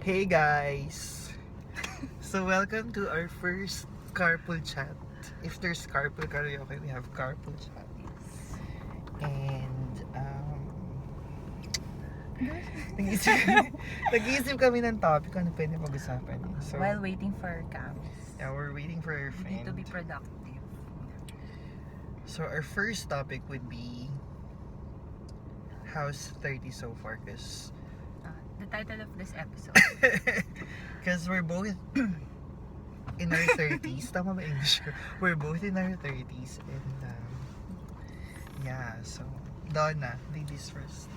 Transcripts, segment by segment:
Hey guys! So welcome to our first carpool chat. If there's carpool karaoke, we have carpool chat. And nag-isip, nag-iisip kami ng topic kung ano pwede pag-usapan. So, While waiting for our cams. yeah, we're waiting for our We need friend. to be productive. So our first topic would be how's 30 so far? The title of this episode. Because we're both in our 30s. Tama ba English ko? We're both in our 30s. And yeah, so Donna, ladies first.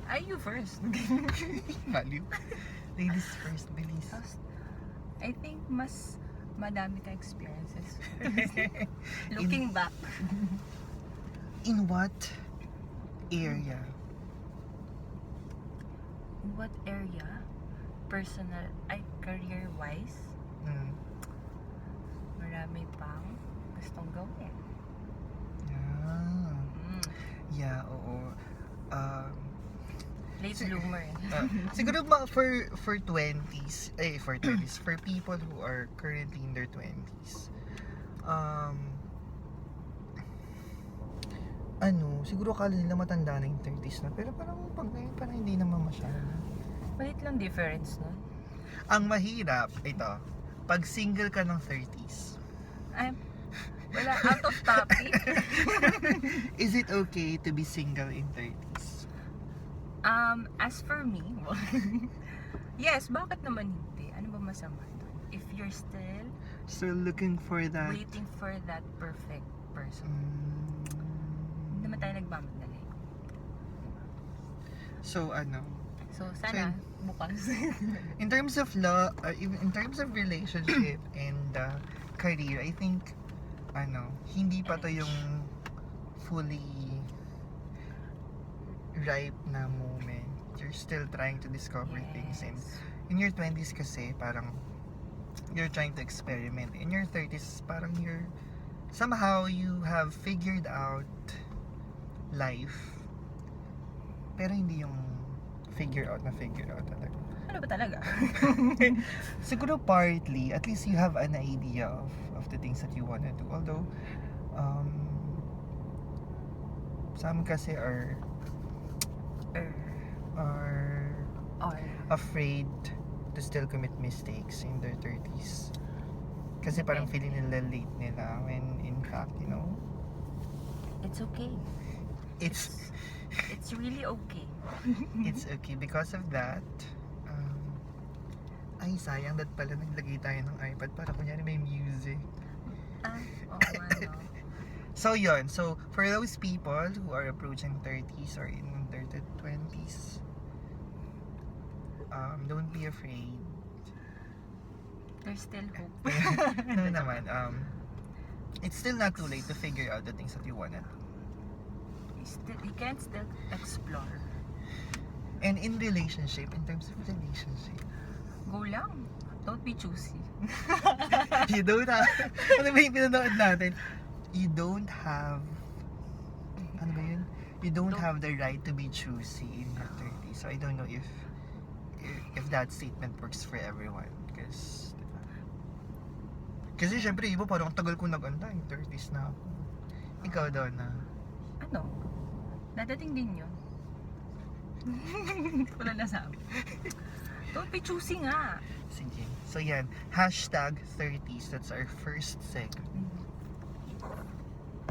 Ay, you first. Value. Ladies first, bilis. I think mas madami ka experiences. Looking back. In what area? In what area? Personal, career-wise, Hmm. marami pang gustong gawin. Yeah. Mm. Yeah, oo. Late bloomer. Siguro for 20s, for people who are currently in their 20s. Siguro akala nila matanda na yung 30s na, pero parang pag ngayon parang hindi naman masyado. Malit lang difference, no? Ang mahirap, ito, pag single ka ng 30s. Ay, wala, out of topic. Is it okay to be single in 30s? As for me, yes, bakit naman hindi? Ano ba masama doon? If you're still Looking for that. waiting for that perfect person, hindi naman tayo nagmamadali. So Sana, bukas. in terms of in terms of relationship and career, I think hindi pa to yung fully ripe na moment. You're still trying to discover things, and in your 20s kasi parang you're trying to experiment. In your 30s parang somehow you have figured out life, pero hindi yung figure out talaga. Ano ba talaga? Siguro partly, at least you have an idea of the things that you wanna do. Although, some kasi are afraid to still commit mistakes in their 30s. Kasi parang feeling nila late nila when in fact, It's okay. it's It's really okay. it's okay because of that. Ay, sayang that pala naglagay tayo ng iPad para kunyari may music. Oo nga, no? So yun, so for those people who are approaching 30s or in their 20s, don't be afraid. There's still hope. No naman, it's still not too late to figure out the things that you wanna do. You can still explore. And in relationship, in terms of relationship, Go lang. Don't be choosy. you don't have, ano ba yung pinanood natin? You don't have, ano ba yun? You don't have the right to be choosy in your 30s. So I don't know if that statement works for everyone. Kasi syempre, iba parang tagal ko nag-anta, yung 30s na ako. Ikaw daw na. Ano? Dadating din yun. Wala nasabi. Don't be choosy nga. Sige. So yan, #30s. That's our first segment.